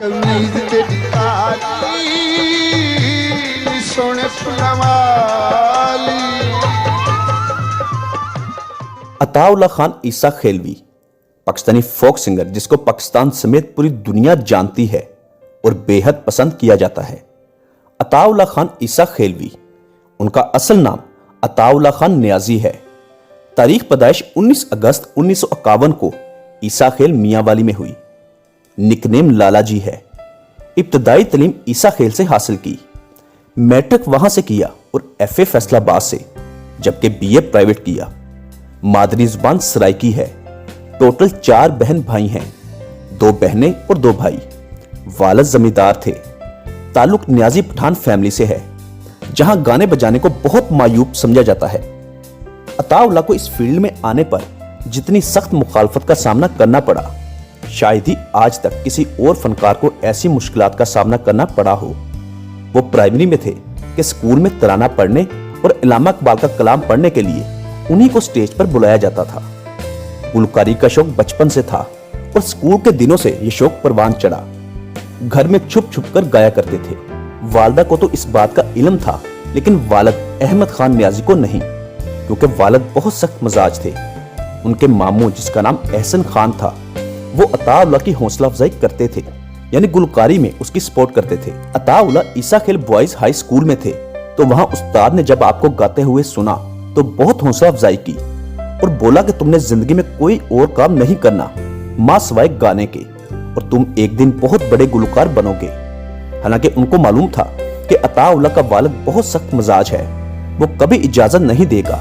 कमीज तेरी काली सोने फुलवाली। अताउल्लाह खान ईसा खेलवी पाकिस्तानी फोक सिंगर जिसको पाकिस्तान समेत पूरी दुनिया जानती है और बेहद पसंद किया जाता है। अताउल्लाह खान ईसा खेलवी, उनका असल नाम अताउल्लाह खान नियाजी है। तारीख पैदाइश 19 अगस्त 1951 को ईसा खेल मियांवाली में हुई। निकनेम लाला जी है। इब्तदाई तालीम ईसा खेल से हासिल की। मैट्रिक वहां से किया और एफए फैसलाबाद से, जबकि बीए प्राइवेट किया। मादरी जुबान सराइकी है। टोटल 4 बहन भाई हैं, 2 बहनें और 2 भाई। वालिद जमींदार थे। ताल्लुक नियाजी पठान फैमिली से है, जहां गाने बजाने को बहुत मायूब समझा जाता है। अताउल्लाह को इस फील्ड में आने पर जितनी सख्त मुखालफत का सामना करना पड़ा, शायद ही आज तक किसी और फनकार को ऐसी मुश्किलात का सामना करना पड़ा हो। वो प्राइमरी में थे कि स्कूल में तराना पढ़ने और इलामा इकबाल का कलाम पढ़ने के लिए उन्हीं को स्टेज पर बुलाया जाता था। गुलकारी का शौक बचपन से था और स्कूल के दिनों से ये शौक परवान चढ़ा। घर में छुप छुप कर गाया करते थे। वालिदा को तो इस बात का इल्म था, लेकिन वालिद अहमद खान नियाजी को नहीं, क्योंकि वालिद बहुत सख्त मिजाज थे। उनके मामू, जिसका नाम एहसन खान था, वो अताउल्लाह की हौसला अफजाई करते थे, यानी गुलकारी में उसकी सपोर्ट करते थे। अताउल्लाह ईसा खेल बॉयज हाई स्कूल में थे, तो वहां उस्ताद ने जब आपको गाते हुए सुना तो बहुत हौसला अफजाई की और बोला कि तुमने जिंदगी में कोई और काम नहीं करना मां सवाए गाने के, और तुम एक दिन बहुत बड़े गुलकार बनोगे। हालांकि उनको मालूम था कि अताउल्लाह का वालिद बहुत सख्त मिजाज है, वो कभी इजाजत नहीं देगा,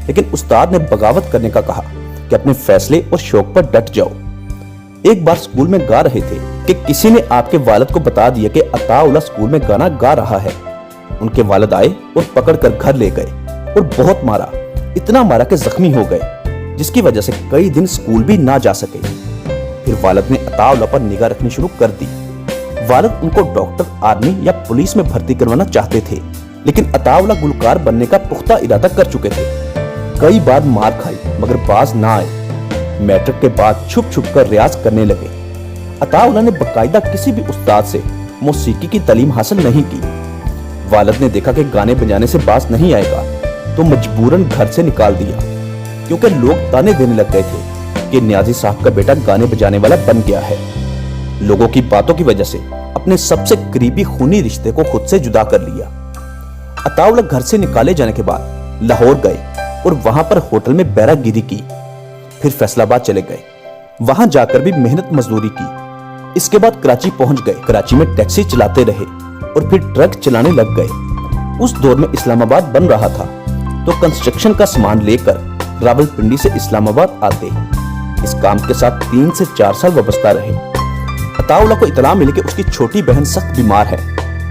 लेकिन उस्ताद ने बगावत करने का कहा कि अपने फैसले और शौक पर डट जाओ। एक बार स्कूल में गा रहे थे कि किसी ने आपके वालिद को बता दिया कि अताउल्लाह स्कूल में गाना गा रहा है। उनके वालिद आए और पकड़कर घर ले गए और बहुत मारा, इतना मारा कि जख्मी हो गए, जिसकी वजह से कई दिन स्कूल भी ना जा सके। फिर वालिद ने अताउल्लाह पर निगाह रखनी शुरू कर दी। वालिद उनको डॉक्टर, आर्मी या पुलिस में भर्ती करवाना चाहते थे, लेकिन अताउल्लाह गुलकार बनने का पुख्ता इरादा कर चुके थे। कई बार मार खाई मगर बाज ना आए। मैट्रिक के बाद छुप छुप कर रियाज करने लगे। अताउल्लाह ने बकायदा किसी भी उस्ताद से मौसीकी की तालीम हासिल नहीं की। वालिद ने देखा कि गाने बजाने से बाज नहीं आएगा, तो मजबूरन घर से निकाल दिया, क्योंकि लोग ताने देने लग गए थे कि नियाजी साहब का बेटा गाने बजाने वाला बन गया है। लोगों की बातों की वजह से अपने सबसे करीबी खूनी रिश्ते को खुद से जुदा कर लिया। अताउल्लाह घर से निकाले जाने के बाद लाहौर गए और वहां पर होटल में बैरागिरी की। फिर फैसलाबाद चले गए, वहां जाकर भी मेहनत मजदूरी की। इसके बाद कराची पहुंच गए। कराची में टैक्सी चलाते रहे और फिर ट्रक चलाने लग गए। उस दौर में इस्लामाबाद बन रहा था, तो कंस्ट्रक्शन का सामान लेकर रावलपिंडी से इस्लामाबाद आते। इस काम के साथ 3 से 4 साल वाबस्ता रहे। अताउल्लाह को इतला मिली कि उसकी छोटी बहन सख्त बीमार है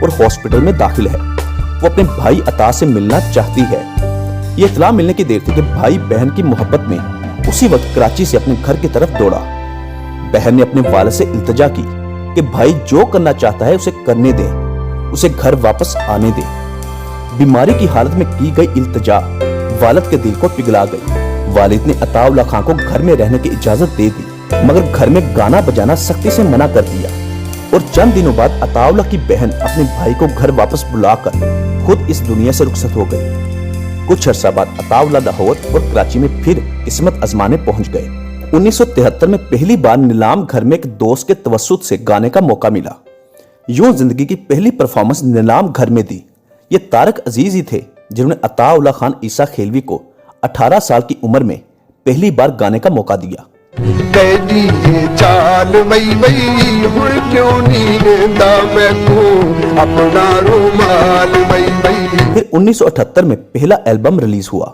और हॉस्पिटल में दाखिल है। वो अपने भाई अता से मिलना चाहती है। ये इतला मिलने की देर थी कि भाई बहन की मोहब्बत में उसी वक्त कराची से अपने घर की तरफ दौड़ा। बहन ने अपने वालिद से इल्तिजा की कि भाई जो करना चाहता है उसे करने दे, उसे घर वापस आने दे। बीमारी की हालत में की गई इल्तिजा वालिद के दिल को पिघला गई। वालिद ने अताउल्लाह खान को घर में रहने की इजाजत दे दी, मगर घर में गाना बजाना सख्ती से मना कर दिया। और चंद दिनों बाद अताउल्लाह की बहन अपने भाई को घर वापस बुलाकर खुद इस दुनिया से रुखसत हो गई। कुछ अर्सा बाद अताउल्लाह लाहौर और कराची में फिर किस्मत आजमाने पहुंच गए। 1973 में पहली बार नीलाम घर में एक दोस्त के तवस्सुत से गाने का मौका मिला। यूं जिंदगी की पहली परफॉर्मेंस नीलाम घर में दी। ये तारक अजीज ही थे जिन्होंने अताउल्लाह खान ईसा खेलवी को 18 साल की उम्र में पहली बार गाने का मौका दिया। चाल वई वई हुण क्यों नी लेंदा मैं को अपना रुमाल वई वई। फिर 1978 में पहला एल्बम रिलीज हुआ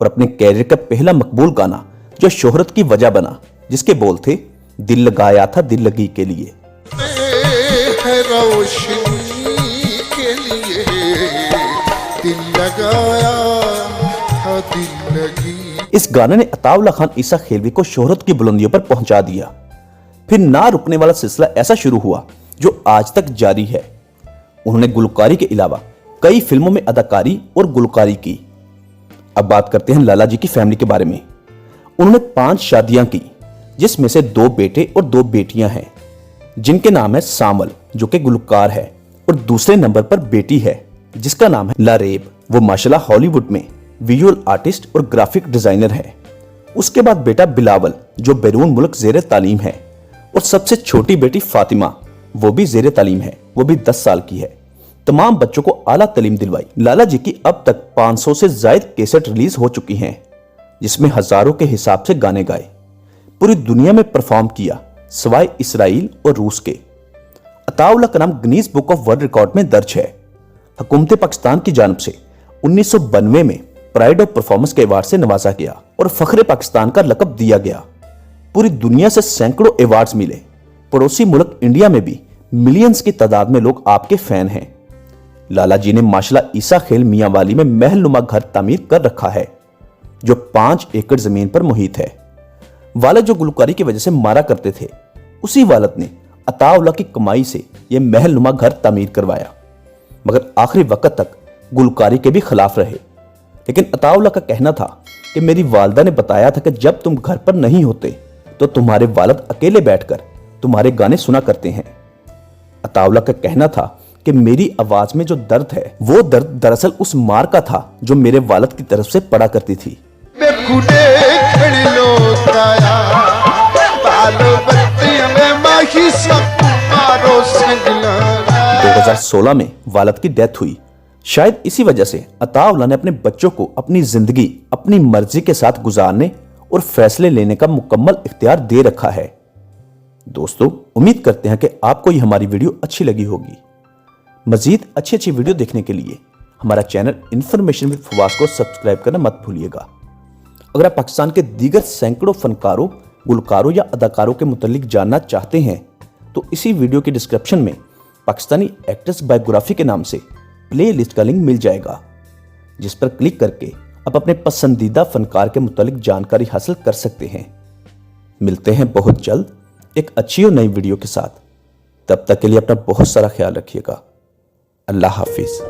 और अपने कैरियर का पहला मकबूल गाना जो शोहरत की वजह बना, जिसके बोल थे, दिल लगाया था दिल लगी के लिए। रोशनी के लिए दिल लगाया था दिल लगी। इस गाने ने अताउल्लाह खान ईसा खेलवी को शोहरत की बुलंदियों पर पहुंचा दिया। फिर ना रुकने वाला सिलसिला ऐसा शुरू हुआ जो आज तक जारी है। उन्होंने गुलकारी के अलावा कई फिल्मों में अदाकारी और गुलकारी की। अब बात करते हैं लाला जी की फैमिली के बारे में। उन्होंने 5 शादियां की, जिसमें से 2 बेटे और 2 बेटियां हैं। जिनके नाम है सामल जो कि गुलकार है, और दूसरे नंबर पर बेटी है जिसका नाम है लारेब। वो माशाल्लाह हॉलीवुड में विजुअल आर्टिस्ट और ग्राफिक डिजाइनर है। उसके बाद बेटा बिलावल जो बैरून मुल्क जेर तालीम है, और सबसे छोटी बेटी फातिमा वो भी जेर तालीम है, वो भी 10 साल की है। तमाम बच्चों को आला तालीम दिलवाई। लाला जी की अब तक 500 से ज्यादा कैसेट रिलीज हो चुकी हैं, जिसमें हजारों के हिसाब से गाने गाए, पूरी दुनिया में परफॉर्म किया सिवाय इसराइल और रूस के। अताउल्लाह का नाम Guinness book of world record में दर्ज है। हुकूमत पाकिस्तान की जानब से 1992 में प्राइड ऑफ परफॉर्मेंस के अवार्ड से नवाजा गया और फख्रे पाकिस्तान का लकब दिया गया। पूरी दुनिया से सैकड़ों अवार्ड्स मिले। पड़ोसी मुल्क इंडिया में भी मिलियंस की तादाद में लोग आपके फैन हैं। लाला जी ने माशाल्लाह ईसा खेल मियांवाली में महल नुमा घर तामीर कर रखा है जो 5 एकड़ जमीन पर मुहित है। वालिद जो गुलकारी की वजह से मारा करते थे, उसी वालिद ने अताउल्लाह की कमाई से यह महल नुमा घर तामीर करवाया, मगर आखिरी वक्त तक गुलकारी के भी खिलाफ रहे। लेकिन अताउल्लाह का कहना था कि मेरी वालदा ने बताया था कि जब तुम घर पर नहीं होते तो तुम्हारे वालिद अकेले बैठकर तुम्हारे गाने सुना करते हैं। अताउल्लाह का कहना था कि मेरी आवाज में जो दर्द है वो दर्द दरअसल उस मार का था जो मेरे वालिद की तरफ से पड़ा करती थी। 2016 में वालिद की डेथ हुई। शायद इसी वजह से अताउल्लाह ने अपने बच्चों को अपनी जिंदगी अपनी मर्जी के साथ गुजारने और फैसले लेने का मुकम्मल इख्तियार दे रखा है। दोस्तों, उम्मीद करते हैं कि आपको ये हमारी वीडियो अच्छी लगी होगी। मजीद अच्छी वीडियो देखने के लिए हमारा चैनल इन्फॉर्मेशन विद फवाद को सब्सक्राइब करना मत भूलिएगा। अगर आप पाकिस्तान के दीगर सैकड़ों फनकारों, गुलकारों या अदाकारों के मुतालिक जानना चाहते हैं तो इसी वीडियो के डिस्क्रिप्शन में पाकिस्तानी एक्ट्रेस बायोग्राफी के नाम से प्ले लिस्ट का लिंक मिल जाएगा, जिस पर क्लिक करके आप अपने पसंदीदा फनकार के मुतालिक जानकारी हासिल कर सकते हैं। मिलते हैं बहुत जल्द एक अच्छी और नई वीडियो के साथ। तब तक के लिए अपना बहुत सारा ख्याल रखिएगा। अल्लाह हाफिज।